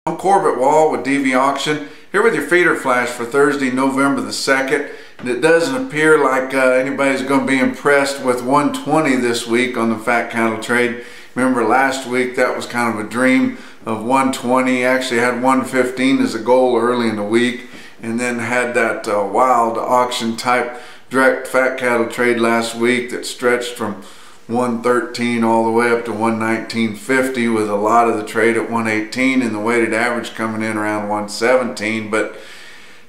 I'm Corbett Wall with DV Auction, here with your feeder flash for Thursday, November the 2nd. And it doesn't appear like anybody's going to be impressed with 120 this week on the fat cattle trade. Remember last week that was kind of a dream of 120. Actually had 115 as a goal early in the week, and then had that wild auction type direct fat cattle trade last week that stretched from 113 all the way up to 119.50, with a lot of the trade at 118 and the weighted average coming in around 117, but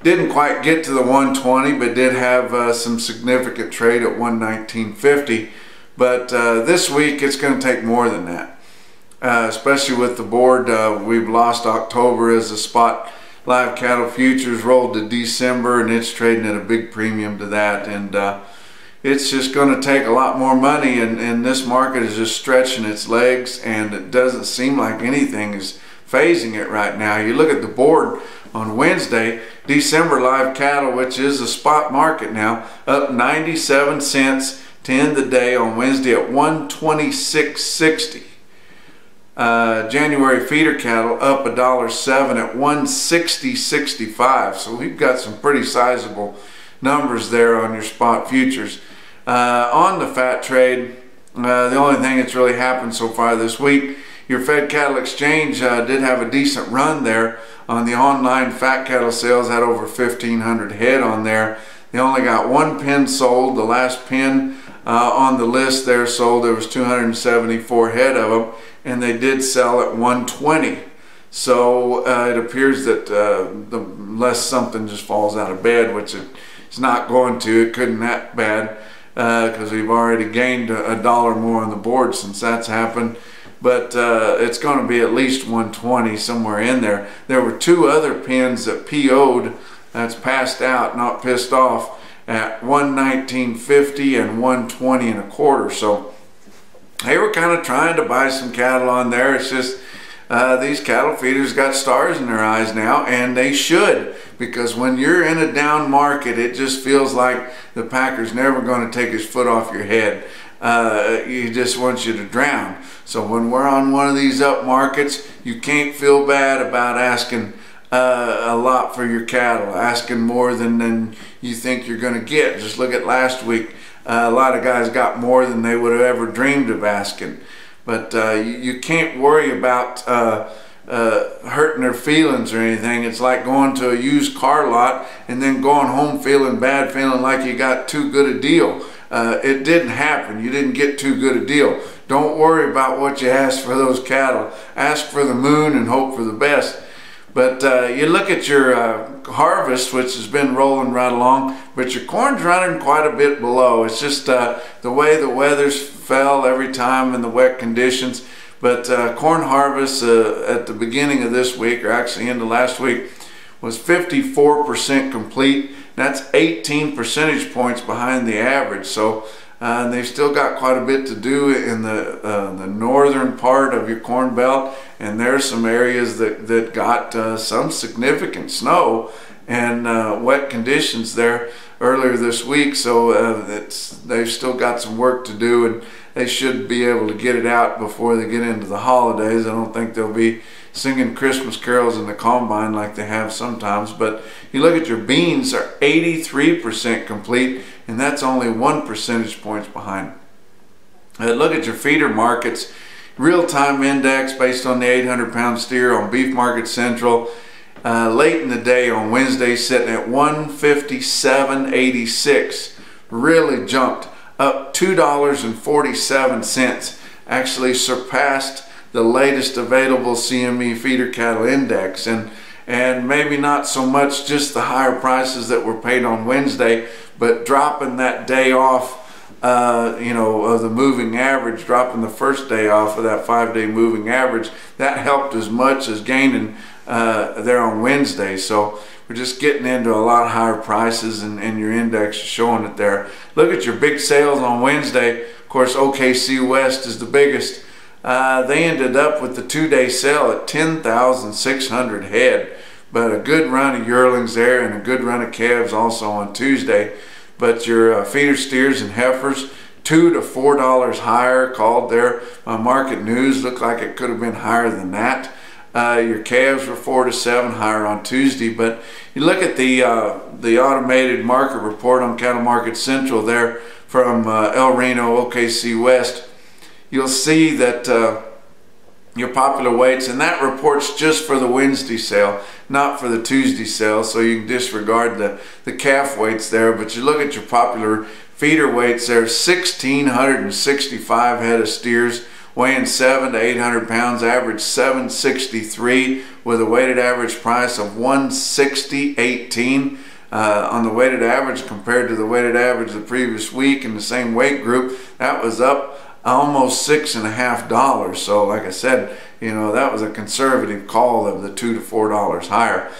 didn't quite get to the 120, but did have some significant trade at 119.50. But this week it's going to take more than that, especially with the board. We've lost October as a spot live cattle futures rolled to December, and it's trading at a big premium to that, and it's just going to take a lot more money, and this market is just stretching its legs, and it doesn't seem like anything is phasing it right now. You look at the board on Wednesday, December live cattle, which is a spot market now, up 97 cents to end the day on Wednesday at 126.60. January feeder cattle up $1.07 at 160.65. So we've got some pretty sizable numbers there on your spot futures. On the fat trade, the only thing that's really happened so far this week, your Fed Cattle Exchange did have a decent run there on the online fat cattle sales, had over 1,500 head on there. They only got one pen sold. The last pen on the list there sold. There was 274 head of them, and they did sell at 120. So it appears that unless something just falls out of bed, which it's not going to, it couldn't that bad, because we've already gained a dollar more on the board since that's happened. But it's going to be at least 120, somewhere in there. There were two other pins that PO'd, that's passed out, not pissed off, at 119.50 and 120.25. So they were kind of trying to buy some cattle on there. It's just these cattle feeders got stars in their eyes now, and they should, because when you're in a down market, it just feels like the packer's never going to take his foot off your head. He just wants you to drown. So when we're on one of these up markets, you can't feel bad about asking a lot for your cattle, asking more than you think you're going to get. Just look at last week. A lot of guys got more than they would have ever dreamed of asking. But you can't worry about hurting their feelings or anything. It's like going to a used car lot and then going home feeling bad, feeling like you got too good a deal. It didn't happen. You didn't get too good a deal. Don't worry about what you ask for those cattle. Ask for the moon and hope for the best. But you look at your harvest, which has been rolling right along, but your corn's running quite a bit below. It's just the way the weather's fell every time and the wet conditions. But corn harvest at the beginning of this week, or actually into last week, was 54% complete. That's 18 percentage points behind the average. So they've still got quite a bit to do in the northern part of your corn belt, and there's some areas that got some significant snow and wet conditions there earlier this week. So they've still got some work to do, and they should be able to get it out before they get into the holidays. I don't think they'll be singing Christmas carols in the combine like they have sometimes. But you look at your beans, are 83% complete, and that's only 1 percentage points behind. Look at your feeder markets. Real-time index based on the 800-pound steer on Beef Market Central. Late in the day on Wednesday, sitting at 157.86. Really jumped up $2.47. Actually surpassed the latest available CME feeder cattle index, and maybe not so much just the higher prices that were paid on Wednesday, but dropping that day off, you know, of the moving average, dropping the first day off of that 5-day moving average, that helped as much as gaining there on Wednesday. So we're just getting into a lot higher prices, and your index is showing it there. Look at your big sales on Wednesday. Of course, OKC West is the biggest. They ended up with the 2-day sale at 10,600 head, but a good run of yearlings there and a good run of calves also on Tuesday. But your feeder steers and heifers, $2 to $4 higher, called there. My market news looked like it could have been higher than that. Your calves were 4 to 7 higher on Tuesday. But you look at the automated market report on Cattle Market Central there from El Reno, OKC West. You'll see that your popular weights, and that report's just for the Wednesday sale, not for the Tuesday sale, so you can disregard the calf weights there. But you look at your popular feeder weights there, 1,665 head of steers weighing 700 to 800 pounds, average 763 with a weighted average price of 160.18 on the weighted average compared to the weighted average the previous week in the same weight group. That was up almost $6.50. So like I said, you know, that was a conservative call of the $2 to $4 higher.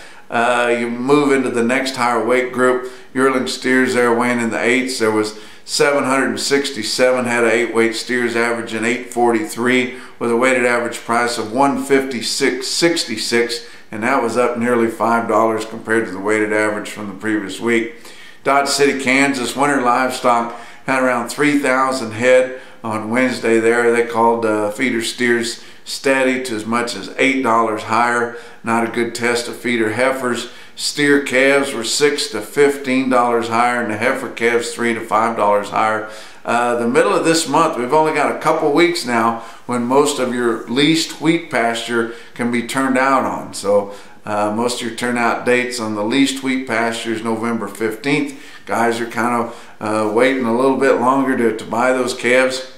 You move into the next higher weight group, yearling steers there weighing in the 8s. There was 767 head of 8-weight steers averaging 843 with a weighted average price of 156.66, and that was up nearly $5 compared to the weighted average from the previous week. Dodge City, Kansas, winter livestock had around 3,000 head on Wednesday there. They called feeder steers steady to as much as $8 higher. Not a good test of feeder heifers. Steer calves were $6 to $15 higher, and the heifer calves $3 to $5 higher. The middle of this month, we've only got a couple weeks now when most of your leased wheat pasture can be turned out on. So most of your turnout dates on the leased wheat pasture is November 15th. Guys are kind of waiting a little bit longer to buy those calves.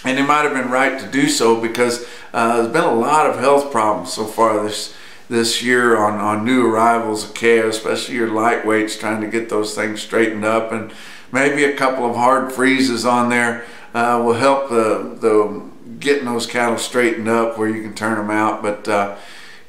And they might have been right to do so because there's been a lot of health problems so far this year on new arrivals of calves, especially your lightweights, trying to get those things straightened up. And maybe a couple of hard freezes on there will help the getting those cattle straightened up where you can turn them out. But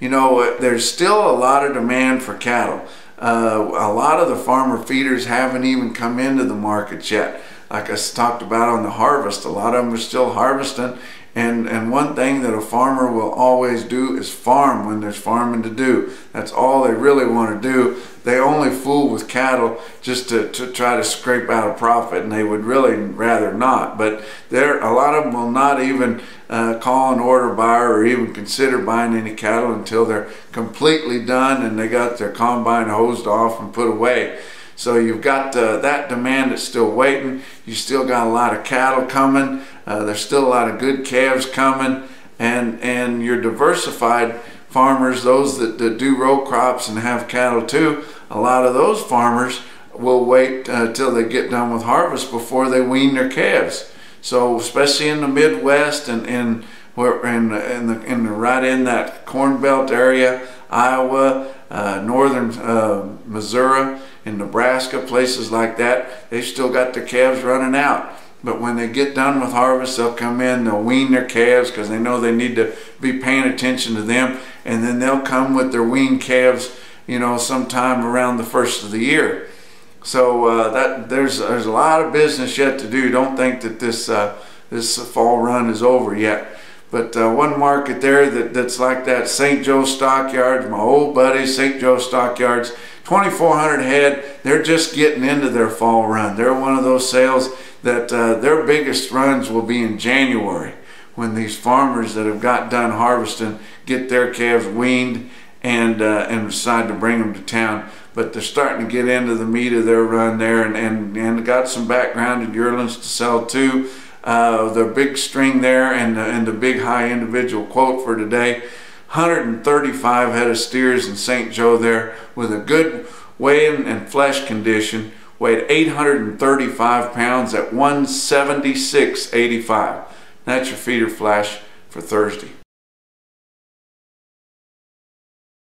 you know, there's still a lot of demand for cattle. A lot of the farmer feeders haven't even come into the market yet. Like I talked about on the harvest, a lot of them are still harvesting. And one thing that a farmer will always do is farm when there's farming to do. That's all they really want to do. They only fool with cattle just to try to scrape out a profit, and they would really rather not. But a lot of them will not even call an order buyer or even consider buying any cattle until they're completely done and they got their combine hosed off and put away. So you've got that demand that's still waiting. You still got a lot of cattle coming. There's still a lot of good calves coming. And your diversified farmers, those that do row crops and have cattle too, a lot of those farmers will wait till they get done with harvest before they wean their calves. So especially in the Midwest and right in that Corn Belt area, Iowa, northern Missouri, in Nebraska, places like that, they've still got their calves running out. But when they get done with harvest, they'll come in, they'll wean their calves because they know they need to be paying attention to them, and then they'll come with their weaned calves, you know, sometime around the first of the year. So there's a lot of business yet to do. Don't think that this fall run is over yet. But one market there that's like that, St. Joe Stockyards, my old buddies, St. Joe Stockyards, 2,400 head. They're just getting into their fall run. They're one of those sales that their biggest runs will be in January, when these farmers that have got done harvesting get their calves weaned and decide to bring them to town. But they're starting to get into the meat of their run there, and got some backgrounded yearlings to sell too. The big string there and the big high individual quote for today, 135 head of steers in St. Joe there with a good weighing and flesh condition, weighed 835 pounds at 176.85. That's your feeder flash for Thursday.